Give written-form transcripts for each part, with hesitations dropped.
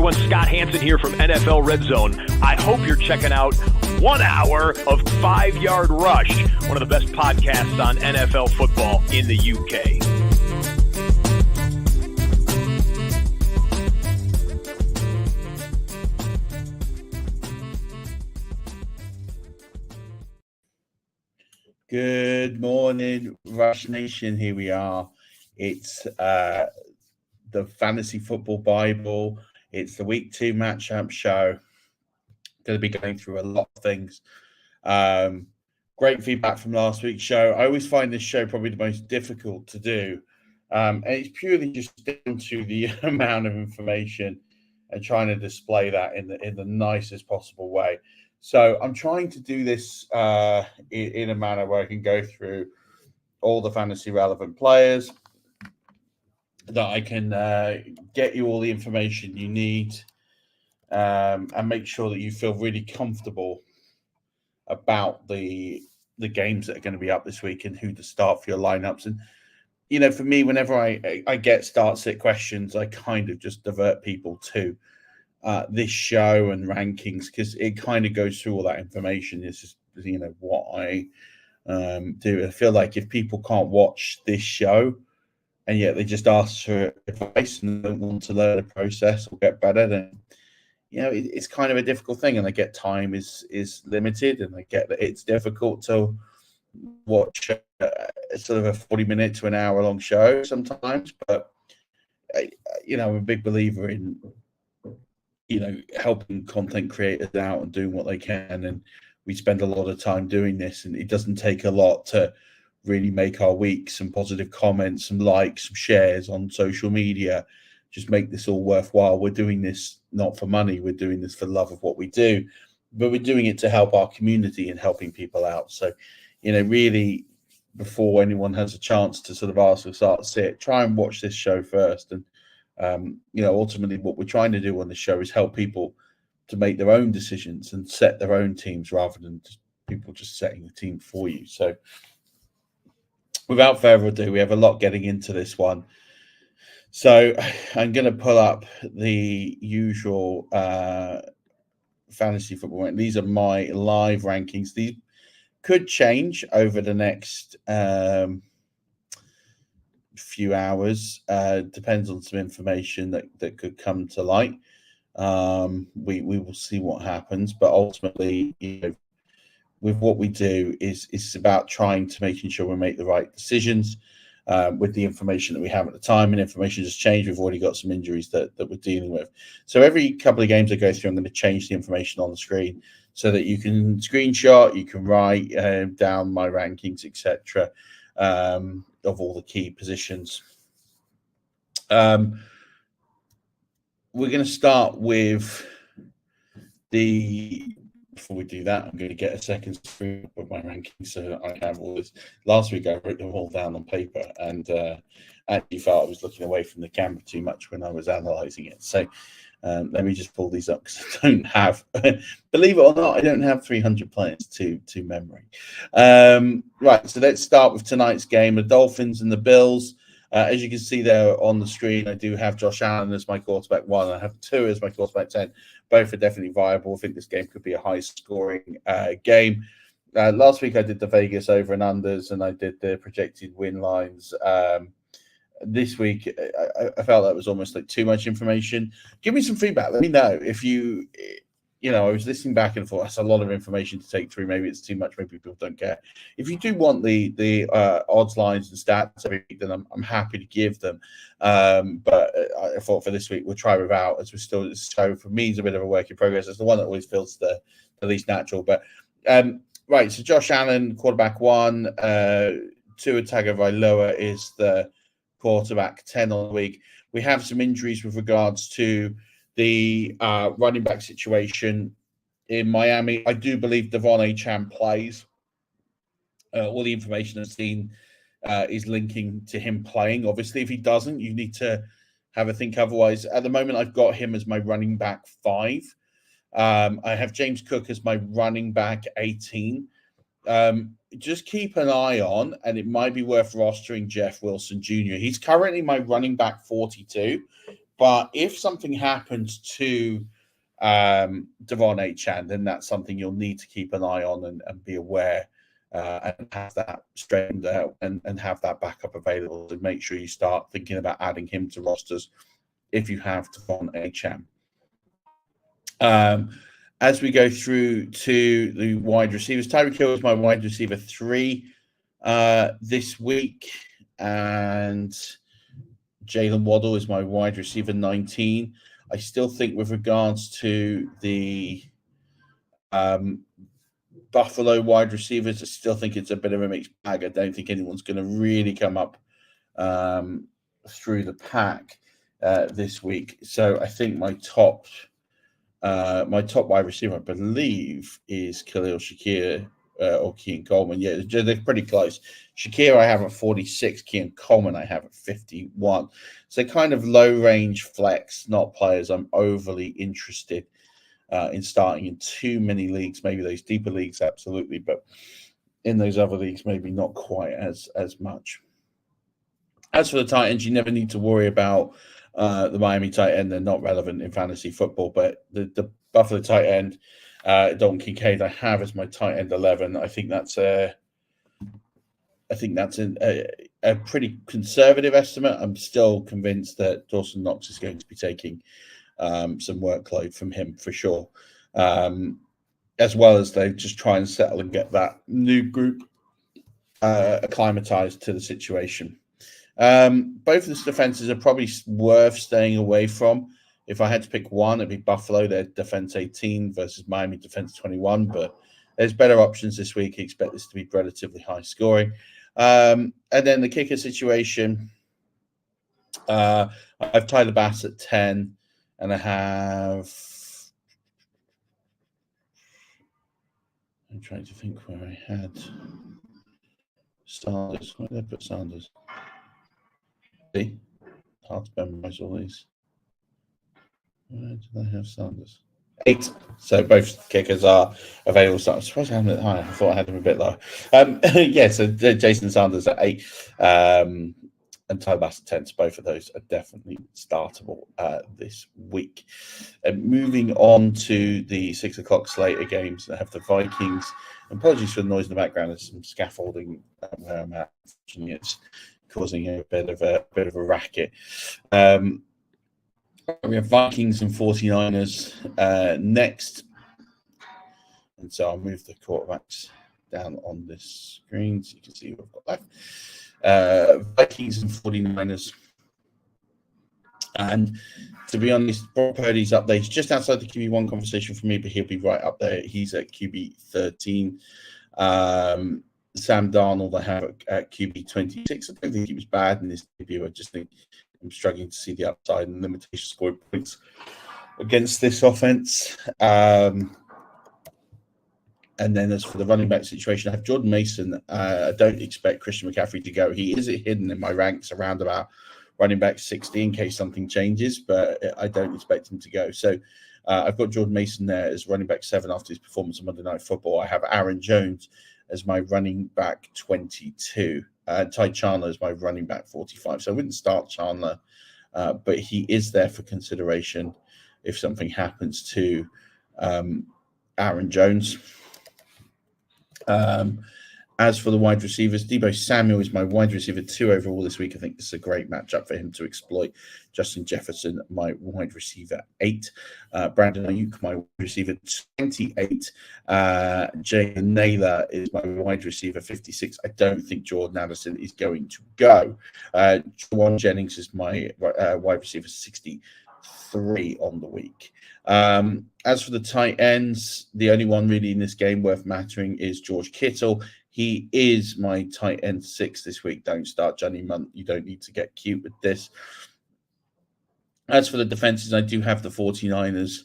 everyone. Scott Hansen here from NFL Red Zone. I hope you're checking out 1 hour of 5 Yard Rush, one of the best podcasts on NFL football in the UK. Good morning, Rush Nation. Here we are. It's the Fantasy Football Bible. It's the Week 2 matchup show. Going to be going through a lot of things. Great feedback from last week's show. I always find this show probably the most difficult to do. And it's purely just down to the amount of information and trying to display that in the nicest possible way. So I'm trying to do this in a manner where I can go through all the fantasy relevant players, that I can get you all the information you need, and make sure that you feel really comfortable about the games that are going to be up this week and who to start for your lineups. And, you know, for me, whenever I get start-sit questions, I kind of just divert people to this show and rankings, because it kind of goes through all that information. It's just, you know, what I do. I feel like if people can't watch this show and yet they just ask for advice and don't want to learn the process or get better, then, you know, it's kind of a difficult thing. And I get time is limited, and I get that it's difficult to watch sort of a 40-minute to an hour-long show sometimes. But, you know, I'm a big believer in, you know, helping content creators out and doing what they can. And we spend a lot of time doing this, and it doesn't take a lot to really make our week. Some positive comments, some likes, some shares on social media, just make this all worthwhile. We're doing this not for money. We're doing this for the love of what we do, but we're doing it to help our community and helping people out. So, you know, really, before anyone has a chance to sort of ask or start to sit, try and watch this show first. And, you know, ultimately what we're trying to do on the show is help people to make their own decisions and set their own teams, rather than just people just setting the team for you. So without further ado, we have a lot getting into this one. So I'm going to pull up the usual fantasy football. These are my live rankings. These could change over the next few hours. Depends on some information that could come to light. We will see what happens, but ultimately, you know, with what we do is about trying to making sure we make the right decisions with the information that we have at the time. And information has changed. We've already got some injuries that we're dealing with. So every couple of games I go through, I'm going to change the information on the screen so that you can screenshot, you can write down my rankings, etc., of all the key positions. We're going to start with before we do that, I'm going to get a second screen of my rankings so that I have all this. Last week, I wrote them all down on paper, and actually felt I was looking away from the camera too much when I was analysing it. So let me just pull these up, because I don't have, believe it or not, I don't have 300 players to memory. Right, so let's start with tonight's game, the Dolphins and the Bills. As you can see there on the screen, I do have Josh Allen as my quarterback 1. I have 2 as my quarterback 10. Both are definitely viable. I think this game could be a high-scoring game. Last week, I did the Vegas over and unders, and I did the projected win lines. This week, I felt that was almost like too much information. Give me some feedback. Let me know if you know, I was listening back and thought that's a lot of information to take through. Maybe it's too much. Maybe people don't care. If you do want the odds lines and stats every week, then I'm happy to give them. But I thought for this week we'll try without, as we're still. So for me, it's a bit of a work in progress. It's the one that always feels the least natural. But right, so Josh Allen, quarterback 1, Tua Tagovailoa is the quarterback 10 on the week. We have some injuries with regards to the running back situation in Miami. I do believe Devon Achane plays. All the information I've seen is linking to him playing. Obviously, if he doesn't, you need to have a think otherwise. At the moment, I've got him as my running back 5. I have James Cook as my running back 18. Just keep an eye on, and it might be worth rostering Jeff Wilson Jr. He's currently my running back 42. But if something happens to Devon Achan, then that's something you'll need to keep an eye on and be aware and have that straightened out and have that backup available to make sure you start thinking about adding him to rosters if you have Devon Achan. As we go through to the wide receivers, Tyreek Hill is my wide receiver 3 this week, and Jalen Waddle is my wide receiver 19. I still think with regards to the Buffalo wide receivers, I still think it's a bit of a mixed bag. I don't think anyone's going to really come up through the pack this week. So I think my top wide receiver, I believe, is Khalil Shakir or Keon Coleman. Yeah, they're pretty close. Shakir I have at 46, Keon Coleman I have at 51. So kind of low-range flex, not players I'm overly interested in starting in too many leagues. Maybe those deeper leagues, absolutely, but in those other leagues, maybe not quite as much. As for the tight ends, you never need to worry about the Miami tight end. They're not relevant in fantasy football, but the Buffalo tight end, Dalton Kincaid, I have as my tight end 11. I think that's a pretty conservative estimate. I'm still convinced that Dawson Knox is going to be taking some workload from him for sure, as well as they just try and settle and get that new group acclimatized to the situation. Both of the defenses are probably worth staying away from. If I had to pick one, it'd be Buffalo, their defense 18 versus Miami defense 21. But there's better options this week. I expect this to be relatively high scoring. And then the kicker situation, I have Tyler Bass at 10, and I have. I'm trying to think where I had Sanders. Where did I put Sanders? Hard to memorize all these. Where did I have Sanders? 8. So both kickers are available. So I'm surprised I haven't it higher. I thought I had them a bit lower. So Jason Sanders at 8 and Tyler Bass at 10. So both of those are definitely startable this week. And moving on to the 6 o'clock slate of games that have the Vikings. Apologies for the noise in the background. There's some scaffolding where I'm at. It's causing a bit of a racket. We have Vikings and 49ers next. And so I'll move the quarterbacks down on this screen so you can see what I've got left. Vikings and 49ers. And to be honest, Brock Purdy's up there. He's just outside the QB1 conversation for me, but he'll be right up there. He's at QB 13. Sam Darnold I have at QB 26. I don't think he was bad in this debut. I just think I'm struggling to see the upside and limitation scoring points against this offense. And then as for the running back situation, I have Jordan Mason. I don't expect Christian McCaffrey to go. He is hidden in my ranks around about running back 60 in case something changes, but I don't expect him to go. So I've got Jordan Mason there as running back 7 after his performance on Monday Night Football. I have Aaron Jones as my running back 22. Ty Chandler is my running back 45. So I wouldn't start Chandler, but he is there for consideration if something happens to Aaron Jones. As for the wide receivers, Deebo Samuel is my wide receiver 2 overall this week. I think this is a great matchup for him to exploit. Justin Jefferson, my wide receiver 8. Brandon Ayuk, my wide receiver 28. Jay Naylor is my wide receiver 56. I don't think Jordan Addison is going to go. Juwan Jennings is my wide receiver 63 on the week. As for the tight ends, the only one really in this game worth mattering is George Kittle. He is my tight end 6 this week. Don't start Johnny Munt. You don't need to get cute with this. As for the defenses, I do have the 49ers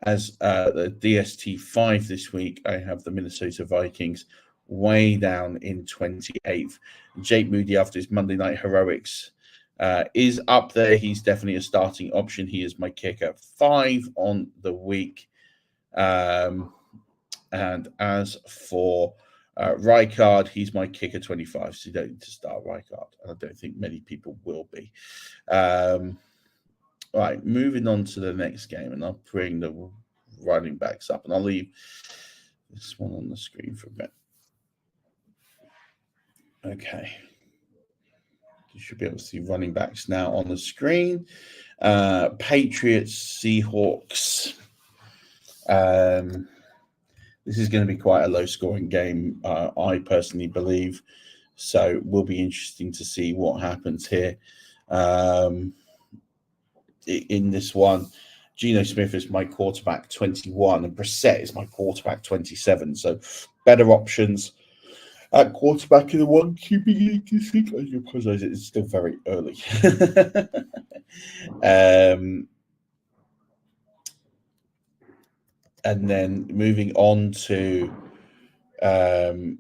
as the DST 5 this week. I have the Minnesota Vikings way down in 28th. Jake Moody, after his Monday night heroics, is up there. He's definitely a starting option. He is my kicker 5 on the week. And as for Rijkaard, he's my kicker 25, so you don't need to start Rijkaard. And I don't think many people will be. Right, moving on to the next game, and I'll bring the running backs up, and I'll leave this one on the screen for a bit. Okay. You should be able to see running backs now on the screen. Patriots, Seahawks. This is going to be quite a low-scoring game, I personally believe. So it will be interesting to see what happens here. In this one, Geno Smith is my quarterback 21, and Brissett is my quarterback 27. So better options at quarterback in the one QB league this week. I do apologize, it's still very early. And then moving on to the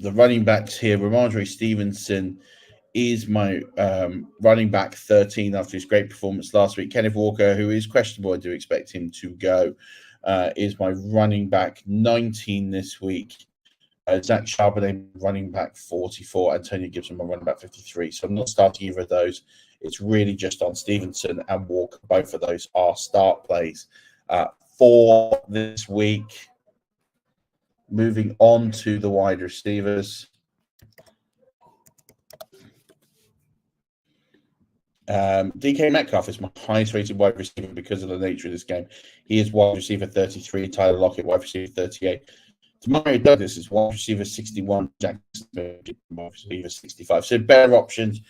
running backs here, Ramondre Stevenson is my running back 13 after his great performance last week. Kenneth Walker, who is questionable, I do expect him to go, is my running back 19 this week. Zach Charbonnet, running back 44. Antonio Gibson, my running back 53. So I'm not starting either of those. It's really just on Stevenson and Walker. Both of those are start plays for this week. Moving on to the wide receivers. DK Metcalf is my highest rated wide receiver because of the nature of this game. He is wide receiver 33. Tyler Lockett, wide receiver 38. Demario Douglas is wide receiver 61. Jackson wide receiver 65. So better options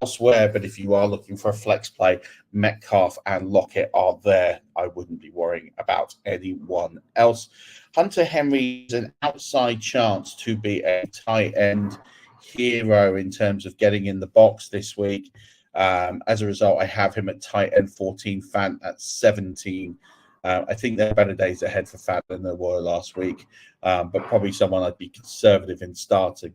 elsewhere, but if you are looking for a flex play, Metcalf and Lockett are there. I wouldn't be worrying about anyone else. Hunter Henry is an outside chance to be a tight end hero in terms of getting in the box this week. As a result, I have him at tight end 14, Fant at 17. I think there are better days ahead for Fant than there were last week, but probably someone I'd be conservative in starting.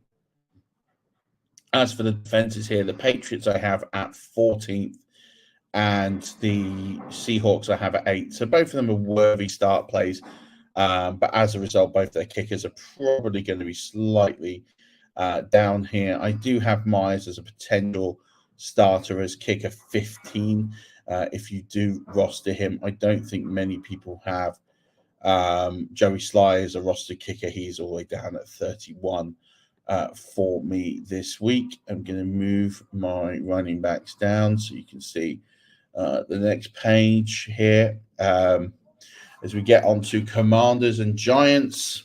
As for the defenses here, the Patriots I have at 14th and the Seahawks I have at 8th. So both of them are worthy start plays, but as a result, both their kickers are probably going to be slightly down here. I do have Myers as a potential starter as kicker 15. If you do roster him, I don't think many people have Joey Sly as a roster kicker. He's all the way down at 31 for me this week. I'm going to move my running backs down so you can see the next page here. As we get on to Commanders and Giants,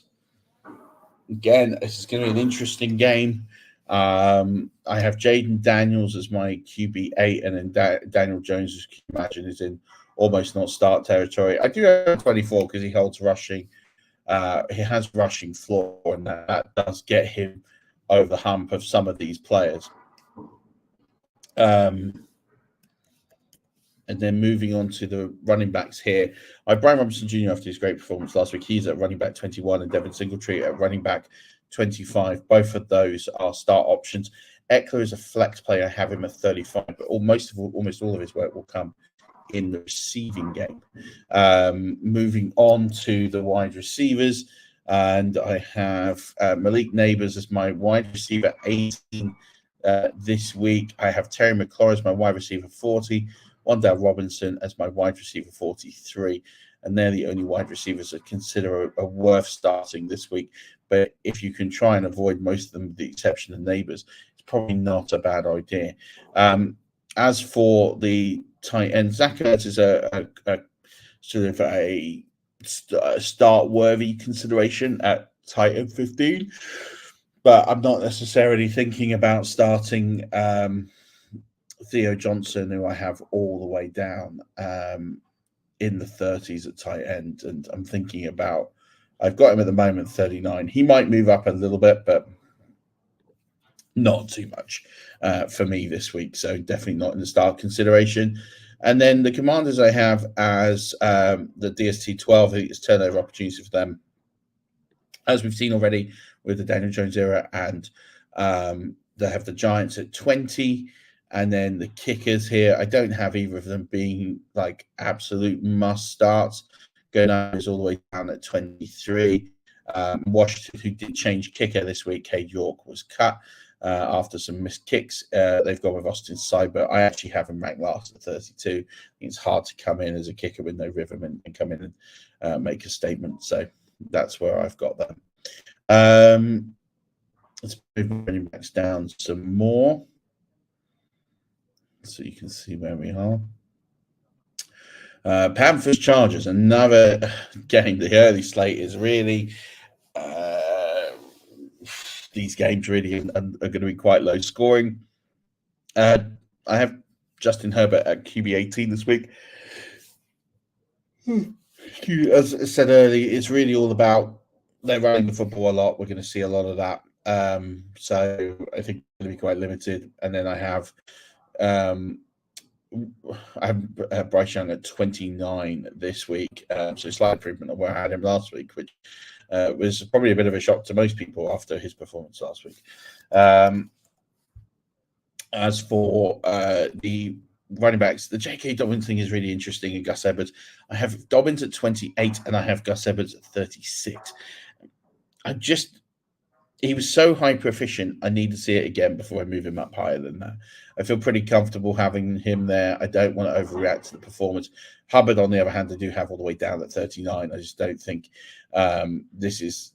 again, this is going to be an interesting game. I have Jaden Daniels as my QB8, and then Daniel Jones, as you can imagine, is in almost not start territory. I do have 24 because he holds rushing. He has rushing floor, and that does get him over the hump of some of these players. And then moving on to the running backs here, I have Brian Robinson Jr. after his great performance last week. He's at running back 21, and Devin Singletary at running back 25. Both of those are start options. Eckler is a flex player. I have him at 35, but almost all of his work will come in the receiving game. Moving on to the wide receivers, and I have Malik Neighbors as my wide receiver 18 this week. I have Terry McLaurin as my wide receiver 40, Wan'Dale Robinson as my wide receiver 43, and they're the only wide receivers that consider are worth starting this week. But if you can try and avoid most of them, with the exception of Neighbors, it's probably not a bad idea. As for the tight end, Zach Ertz is a sort of a start-worthy consideration at tight end 15, but I'm not necessarily thinking about starting Theo Johnson, who I have all the way down in the 30s at tight end, and I'm thinking about, I've got him at the moment 39. He might move up a little bit, but not too much for me this week. So definitely not in the start consideration. And then the Commanders I have as the DST 12, I think it's turnover opportunity for them, as we've seen already with the Daniel Jones era. And they have the Giants at 20. And then the kickers here, I don't have either of them being like absolute must starts. Gernand is all the way down at 23. Washington, who did change kicker this week, Cade York, was cut. after some missed kicks. They've gone with Austin Seibert. I actually have him ranked last at 32. I think it's hard to come in as a kicker with no rhythm and come in and make a statement. So that's where I've got them. Let's move running backs down some more so you can see where we are. Panthers Chargers, another game. The early slate is really these games really are going to be quite low scoring. I have Justin Herbert at QB 18 this week. As I said earlier, it's really all about they're running the football a lot. We're going to see a lot of that. So I think it's going to be quite limited. And then I have Bryce Young at 29 this week. So slight improvement on where I had him last week, which was probably a bit of a shock to most people after his performance last week. As for the running backs, the J.K. Dobbins thing is really interesting. And Gus Edwards, I have Dobbins at 28 and I have Gus Edwards at 36. He was so hyper efficient. I need to see it again before I move him up higher than that. I feel pretty comfortable having him there. I don't want to overreact to the performance. Hubbard, on the other hand, I do have all the way down at 39. I just don't think this is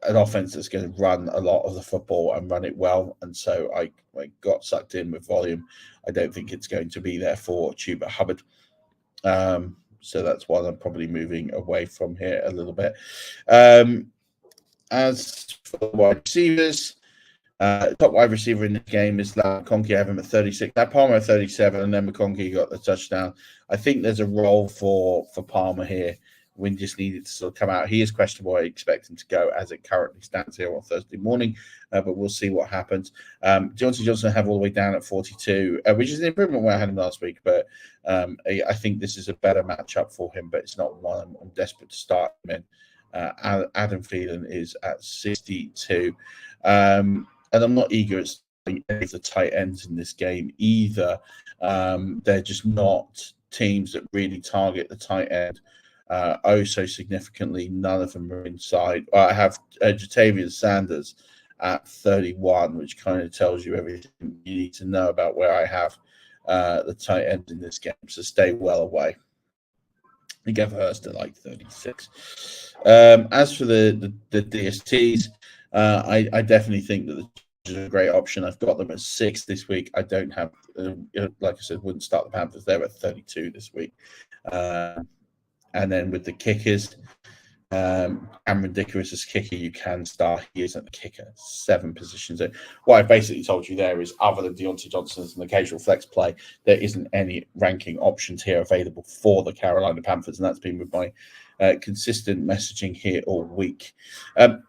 an offense that's going to run a lot of the football and run it well. And so I got sucked in with volume. I don't think it's going to be there for Chuba Hubbard. So that's why I'm probably moving away from here a little bit. As for the wide receivers, top wide receiver in this game is McConkey. I have him at 36. Now Palmer at 37, and then McConkey got the touchdown. I think there's a role for Palmer here. Wynn just needed to sort of come out. He is questionable. I expect him to go as it currently stands here on Thursday morning, but we'll see what happens. Johnson have all the way down at 42, which is an improvement where I had him last week, but I think this is a better matchup for him, but it's not one I'm desperate to start him in. Adam Thielen is at 62. And I'm not eager at starting any of the tight ends in this game either. They're just not teams that really target the tight end so significantly. None of them are inside. I have Jatavius Sanders at 31, which kind of tells you everything you need to know about where I have the tight end in this game. So stay well away. I think I've Hurst at like 36. As for the DSTs, I definitely think that the is a great option. I've got them at 6 this week. I don't have, like I said, wouldn't start the Panthers. They're at 32 this week. And then with the kickers, Cameron Dickerus as kicker, you can start. He isn't the kicker. 7 positions. What I've basically told you there is, other than Deontay Johnson and the occasional flex play, there isn't any ranking options here available for the Carolina Panthers, and that's been with my consistent messaging here all week.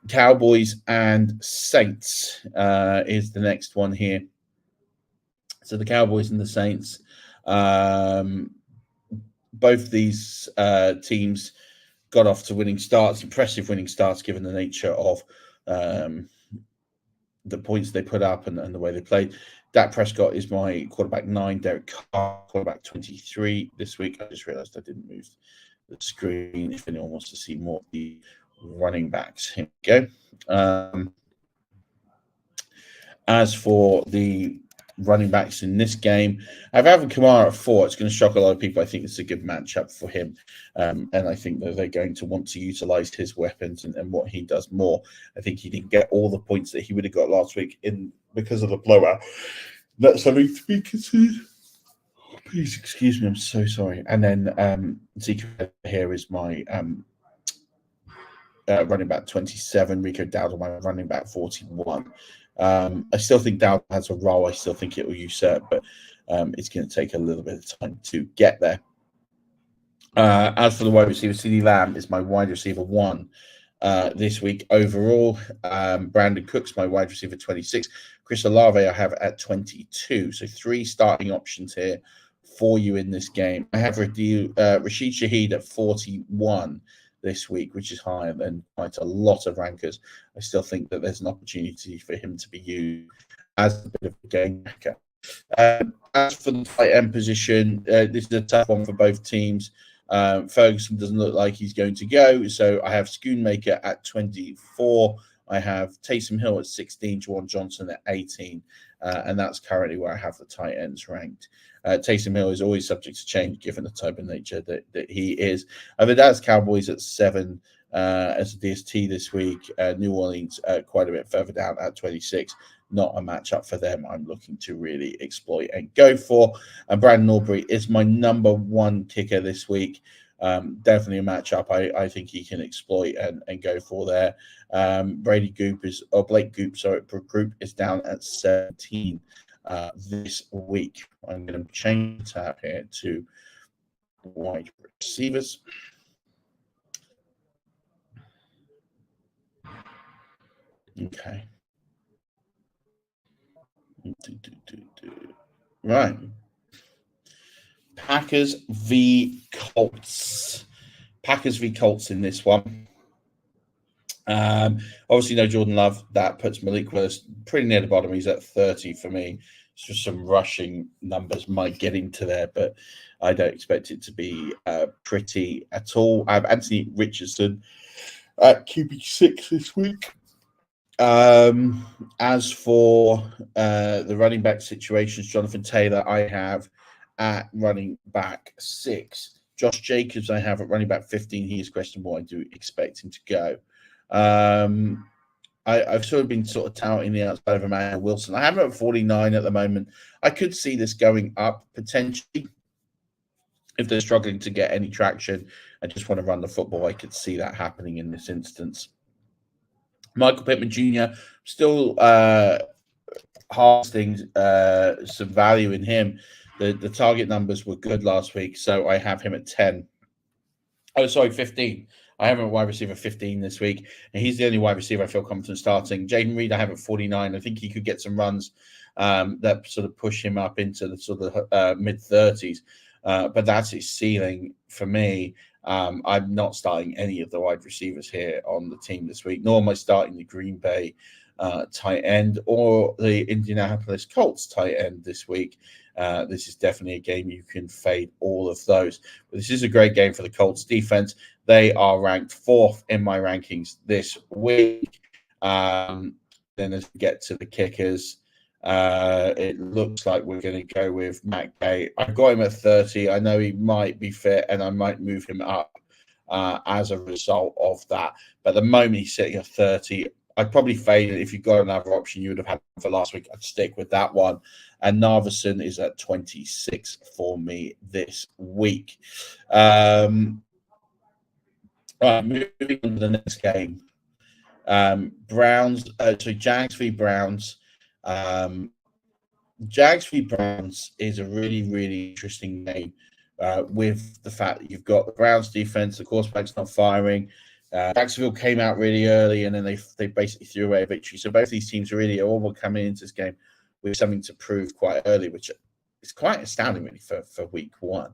Cowboys and Saints is the next one here. So the Cowboys and the Saints, both these teams got off to winning starts, impressive winning starts, given the nature of the points they put up and the way they played. Dak Prescott is my quarterback 9, Derek Carr, quarterback 23 this week. I just realized I didn't move the screen if anyone wants to see more of the running backs. Here we go. As for the running backs in this game, I've Alvin Kamara at 4. It's going to shock a lot of people. I think it's a good matchup for him. And I think that they're going to want to utilize his weapons and what he does more. I think he didn't get all the points that he would have got last week because of the blowout. That's something to be considered. Please excuse me, I'm so sorry. And then Zeke here is my running back 27, Rico Dowdle, my running back 41. I still think Dowdle has a role. I still think it will usurp, but it's going to take a little bit of time to get there. As for the wide receiver, CeeDee Lamb is my wide receiver 1 this week overall. Brandon Cooks, my wide receiver 26. Chris Olave I have at 22. So 3 starting options here for you in this game. I have Rashid Shaheed at 41 this week, which is higher than quite a lot of rankers. I still think that there's an opportunity for him to be used as a bit of a game backer. As for the tight end position, this is a tough one for both teams. Ferguson doesn't look like he's going to go, so I have Schoonmaker at 24 I have Taysom Hill at 16, Juwan Johnson at 18, and that's currently where I have the tight ends ranked. Taysom Hill is always subject to change given the type of nature that he is. The Dallas Cowboys at 7 as a DST this week. New Orleans quite a bit further down at 26. Not a matchup for them I'm looking to really exploit and go for. And Brandon Aubrey is my number 1 kicker this week. Definitely a matchup I think he can exploit and go for there. Blake Goop is down at 17 this week. I'm going to change the tab here to wide receivers. Okay. Right. Packers v Colts. Packers v Colts in this one. Obviously, no Jordan Love. That puts Malik Willis pretty near the bottom. He's at 30 for me. It's just some rushing numbers might get into there, but I don't expect it to be pretty at all. I have Anthony Richardson at QB6 this week. As for the running back situations, Jonathan Taylor, I have at running back 6. Josh Jacobs, I have at running back 15. He is questionable. I do expect him to go. I've sort of been touting the outside of Emmanuel Wilson. I have him at 49 at the moment. I could see this going up potentially if they're struggling to get any traction. I just want to run the football. I could see that happening in this instance. Michael Pittman Jr. still harvesting some value in him. The target numbers were good last week, so I have him at 10. Oh, sorry, 15. I have him at wide receiver 15 this week, and he's the only wide receiver I feel confident starting. Jaden Reed, I have at 49. I think he could get some runs that sort of push him up into the sort of mid-30s, but that's his ceiling for me. I'm not starting any of the wide receivers here on the team this week, nor am I starting the Green Bay tight end or the Indianapolis Colts tight end this week. This is definitely a game you can fade all of those. But this is a great game for the Colts defense. They are ranked 4th in my rankings this week. Then as we get to the kickers, it looks like we're going to go with Matt Gay. I've got him at 30. I know he might be fit, and I might move him up as a result of that. But at the moment he's sitting at 30. I'd probably fade it. If you've got another option you would have had for last week, I'd stick with that one. And Narveson is at 26 for me this week. Right, moving on to the next game. Jags v Browns. Jags v Browns is a really, really interesting game with the fact that you've got the Browns defense, the quarterback's not firing. Jacksonville came out really early, and then they basically threw away a victory. So both these teams really are all coming into this game with something to prove quite early, which is quite astounding really for week 1.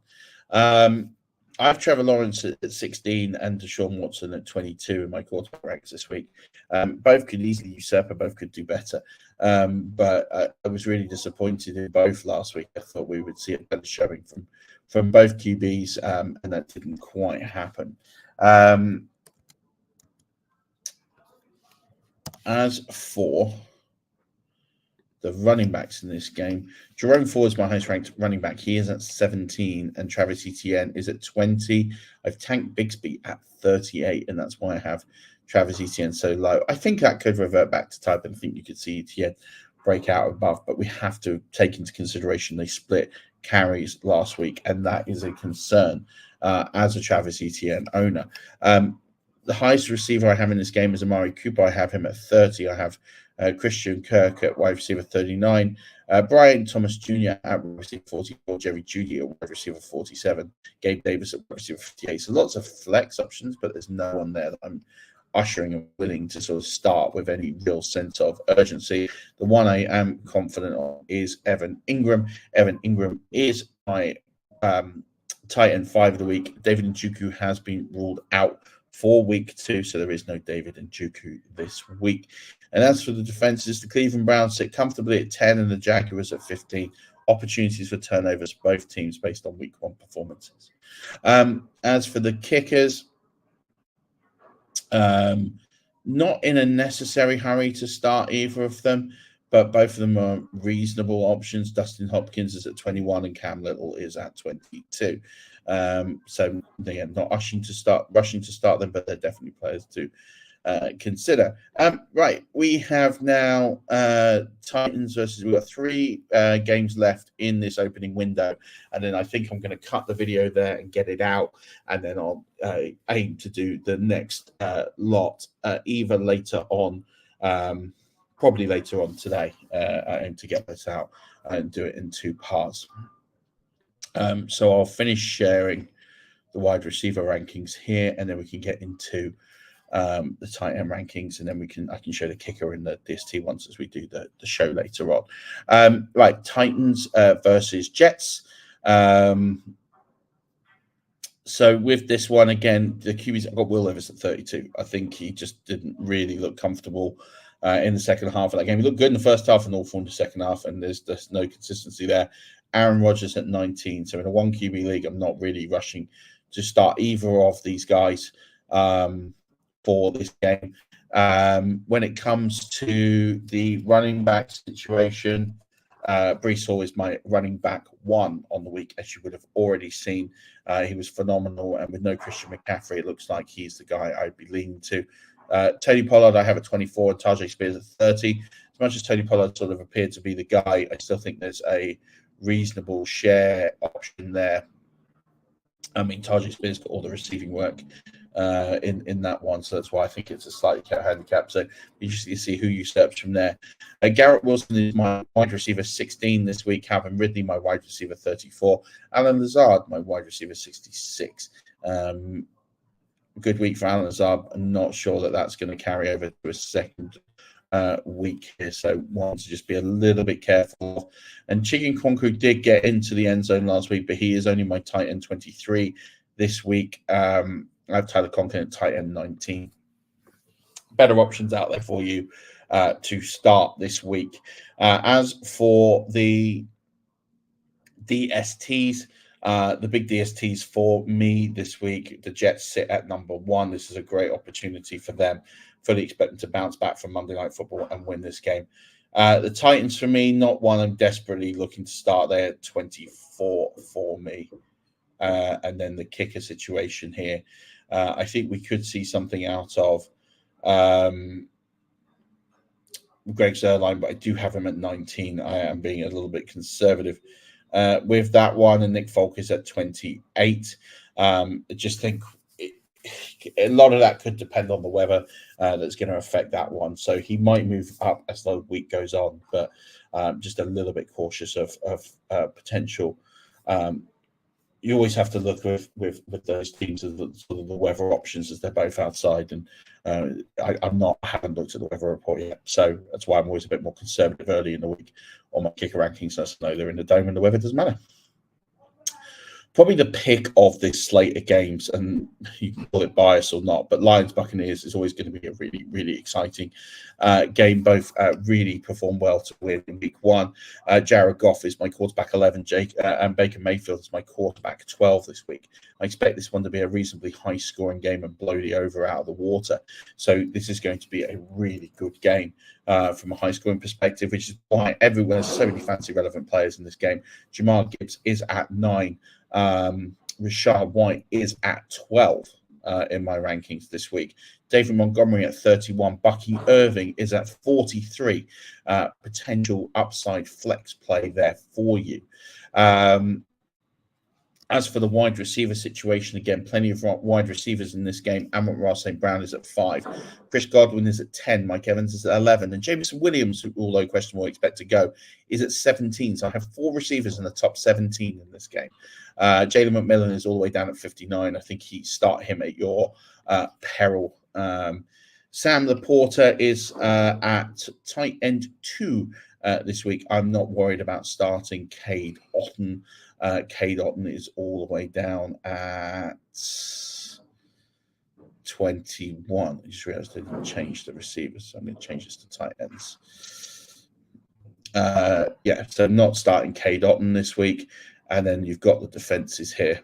I have Trevor Lawrence at 16 and Deshaun Watson at 22 in my quarterback ranks this week. Both could easily usurp, and both could do better. But I was really disappointed in both last week. I thought we would see a better showing from both QBs, and that didn't quite happen. As for the running backs in this game, Jerome Ford is my highest ranked running back. He is at 17, and Travis Etienne is at 20. I've tanked Bigsby at 38, and that's why I have Travis Etienne so low. I think that could revert back to type, and I think you could see Etienne break out above, but we have to take into consideration they split carries last week, and that is a concern as a Travis Etienne owner. The highest receiver I have in this game is Amari Cooper. I have him at 30. I have Christian Kirk at wide receiver 39. Brian Thomas Jr. at wide receiver 44. Jerry Jeudy at wide receiver 47. Gabe Davis at wide receiver 58. So lots of flex options, but there's no one there that I'm ushering and willing to sort of start with any real sense of urgency. The one I am confident on is Evan Ingram. Evan Ingram is my tight end 5 of the week. David Njoku has been ruled out for week 2, so there is no David Njoku this week. And as for the defenses, the Cleveland Browns sit comfortably at 10 and the Jaguars at 15. Opportunities for turnovers for both teams based on week 1 performances. As for the kickers, not in a necessary hurry to start either of them, but both of them are reasonable options. Dustin Hopkins is at 21 and Cam Little is at 22. So again, not rushing to start them, but they're definitely players to consider. Right, we have now Titans versus. We've got 3 games left in this opening window, and then I think I'm going to cut the video there and get it out, and then I'll aim to do the next lot either later on. Probably later on today. I aim to get this out and do it in 2 parts. So I'll finish sharing the wide receiver rankings here, and then we can get into the tight end rankings, and then I can show the kicker in the DST ones as we do the show later on. Right, Titans versus Jets. So with this one, again, the QBs, I've got Will Levis at 32. I think he just didn't really look comfortable in the second half of that game. He looked good in the first half and awful in the second half, and there's no consistency there. Aaron Rodgers at 19. So in a 1 QB league, I'm not really rushing to start either of these guys for this game. When it comes to the running back situation, Breece Hall is my running back 1 on the week, as you would have already seen. He was phenomenal, and with no Christian McCaffrey, it looks like he's the guy I'd be leaning to. Tony Pollard, I have at 24, and Tajay Spears at 30. As much as Tony Pollard sort of appeared to be the guy, I still think there's a reasonable share option there. I mean, Tajay Spears got all the receiving work in that one, so that's why I think it's a slightly handicap. So interesting to see who you search from there. Garrett Wilson is my wide receiver 16 this week. Calvin Ridley, my wide receiver 34. Alan Lazard, my wide receiver 66. Good week for Alan Lazard. I'm not sure that that's going to carry over to a second week here, so want to just be a little bit careful. And Chicken Kwaku did get into the end zone last week, but he is only my tight end 23 this week. I have Tyler Conklin at tight end 19. Better options out there for you to start this week. As for the DSTs, the big DSTs for me this week, the Jets sit at number 1. This is a great opportunity for them. Fully expect them to bounce back from Monday Night Football and win this game. The Titans, for me, not one I'm desperately looking to start there at 24 for me. And then the kicker situation here. I think we could see something out of Greg Zuerlein, but I do have him at 19. I am being a little bit conservative with that one, and Nick Folk is at 28. I just think a lot of that could depend on the weather that's going to affect that one. So he might move up as the week goes on, but just a little bit cautious of potential. You always have to look with those teams at the weather options as they're both outside, and I haven't looked at the weather report yet, so that's why I'm always a bit more conservative early in the week on my kicker rankings. So I know they're in the dome and the weather doesn't matter. Probably the pick of this slate of games, and you can call it bias or not, but Lions Buccaneers is always going to be a really, really exciting game. Both really performed well to win in week 1. Jared Goff is my quarterback 11, and Baker Mayfield is my quarterback 12 this week. I expect this one to be a reasonably high-scoring game and blow the over out of the water. So this is going to be a really good game from a high-scoring perspective, which is why everyone has so many fancy relevant players in this game. Jamar Gibbs is at 9. Rashad White is at 12 in my rankings this week. David Montgomery at 31. Bucky Irving is at 43. Potential upside flex play there for you. As for the wide receiver situation, again, plenty of wide receivers in this game. Amon-Ra St. Brown is at 5. Chris Godwin is at 10. Mike Evans is at 11. And Jameson Williams, who, although questionable, expect to go, is at 17. So I have 4 receivers in the top 17 in this game. Jalen McMillan is all the way down at 59. I think start him at your peril. Sam Laporta is at tight end 2 this week. I'm not worried about starting Cade Otton. Cade Otton is all the way down at 21. I just realized I didn't change the receivers, so I'm going to change this to tight ends. So not starting Cade Otton this week. And then you've got the defenses here.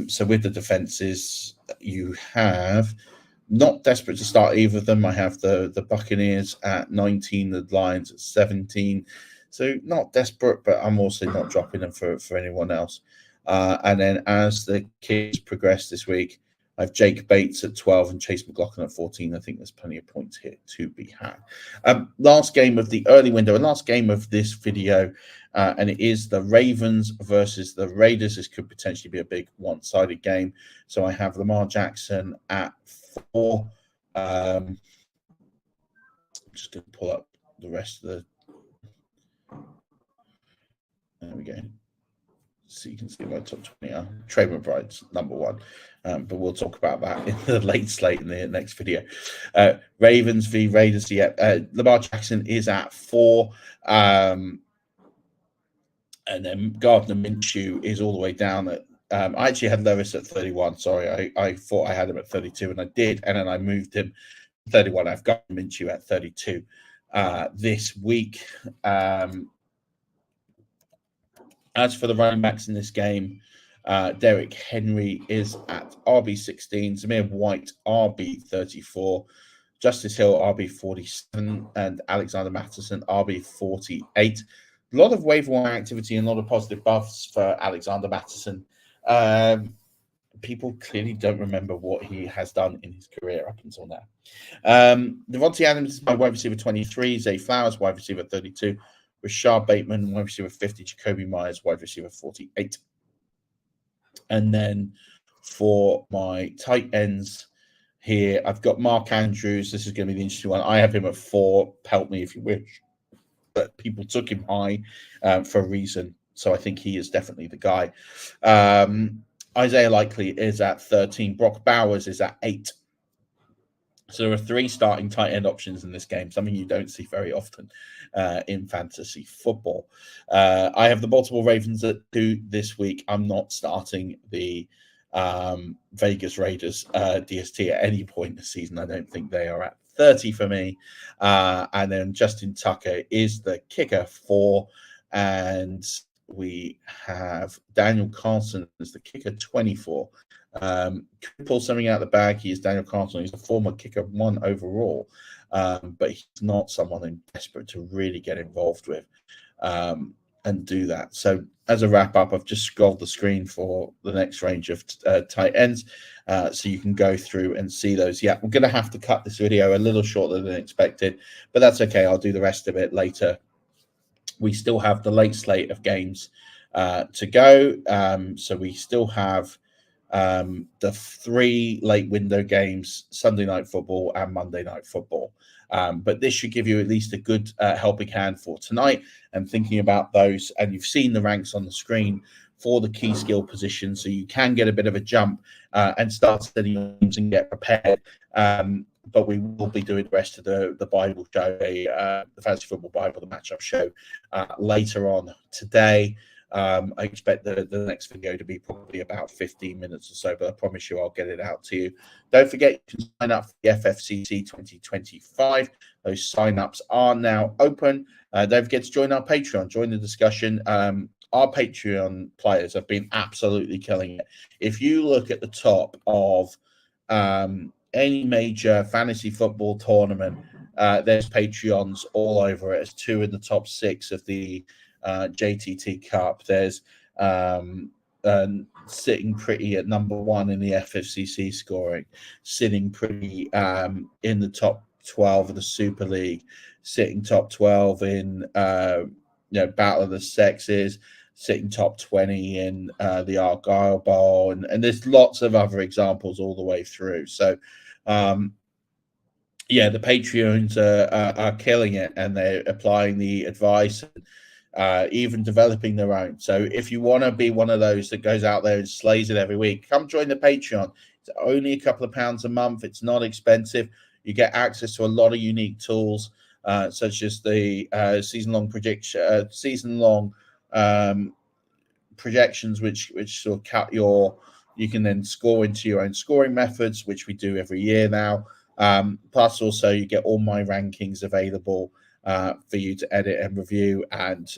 So with the defenses, you have Not desperate to start either of them. I have the Buccaneers at 19, the Lions at 17. So not desperate, but I'm also not dropping them for anyone else. And then as the kids progress this week, I have Jake Bates at 12 and Chase McLaughlin at 14. I think there's plenty of points here to be had. Last game of the early window and last game of this video, and it is the Ravens versus the Raiders. This could potentially be a big one-sided game. So I have Lamar Jackson at 4. I'm just going to pull up the rest of the. There we go. So you can see my top 20 are. Trey McBride's number 1. But we'll talk about that in the late slate in the next video. Ravens v Raiders. Yeah, Lamar Jackson is at 4. And then Gardner Minshew is all the way down at. I actually had Levis at 31. Sorry, I thought I had him at 32, and I did. And then I moved him to 31. I've got Minshew at 32 this week. As for the running backs in this game, Derrick Henry is at RB16, Zamir White, RB34, Justice Hill, RB47, and Alexander Mattison, RB48. A lot of waiver wire activity and a lot of positive buffs for Alexander Mattison. People clearly don't remember what he has done in his career up until now. Devontae Adams is my wide receiver 23, Zay Flowers, wide receiver 32, Rashard Bateman, wide receiver 50, Jacoby Myers, wide receiver 48. And then for my tight ends here, I've got Mark Andrews. This is going to be the interesting one. I have him at 4. Help me if you wish. But people took him high for a reason. So I think he is definitely the guy. Isaiah Likely is at 13. Brock Bowers is at 8. So there are 3 starting tight end options in this game, something you don't see very often in fantasy football. I have the Baltimore Ravens at 2 this week. I'm not starting the Vegas Raiders DST at any point this season. I don't think they are at 30 for me. And then Justin Tucker is the kicker 4. And we have Daniel Carlson as the kicker 24. Could pull something out of the bag. He is Daniel Carlson. He's a former kicker 1 overall, but he's not someone I'm desperate to really get involved with and do that. So as a wrap up, I've just scrolled the screen for the next range of tight ends, so you can go through and see those. Yeah, we're going to have to cut this video a little shorter than expected, but that's okay. I'll do the rest of it later. We still have the late slate of games to go. So we still have the 3 late window games, Sunday Night Football and Monday Night Football. But this should give you at least a good helping hand for tonight and thinking about those. And you've seen the ranks on the screen for the key skill positions, so you can get a bit of a jump and start studying games and get prepared. But we will be doing the rest of the Bible show, the Fantasy Football Bible, the matchup show later on today. I expect the next video to be probably about 15 minutes or so, but I promise you I'll get it out to you. Don't forget, you can sign up for the FFCC 2025. Those sign-ups are now open. Don't forget to join our Patreon, join the discussion. Our Patreon players have been absolutely killing it. If you look at the top of any major fantasy football tournament, there's Patreons all over it. There's 2 in the top 6 of the JTT Cup. There's sitting pretty at number 1 in the FFCC scoring, sitting pretty in the top 12 of the Super League, sitting top 12 in Battle of the Sexes, sitting top 20 in the Argyle Bowl, and there's lots of other examples all the way through. So yeah, the Patreons are killing it, and they're applying the advice, even developing their own. So if you want to be one of those that goes out there and slays it every week, come join the Patreon. It's only a couple of pounds a month. It's not expensive. You get access to a lot of unique tools, such as the season-long projections, which sort of cut you can then score into your own scoring methods, which we do every year now. Plus also you get all my rankings available for you to edit and review and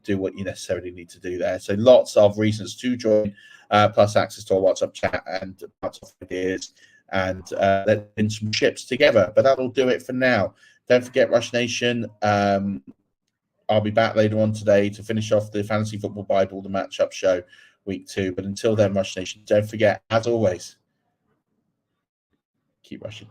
do what you necessarily need to do there. So lots of reasons to join, plus access to our WhatsApp chat and lots of ideas and let's win some chips together. But that'll do it for now. Don't forget, Rush Nation, I'll be back later on today to finish off the Fantasy Football Bible, the matchup show, week 2. But until then, Rush Nation, don't forget, as always, keep rushing.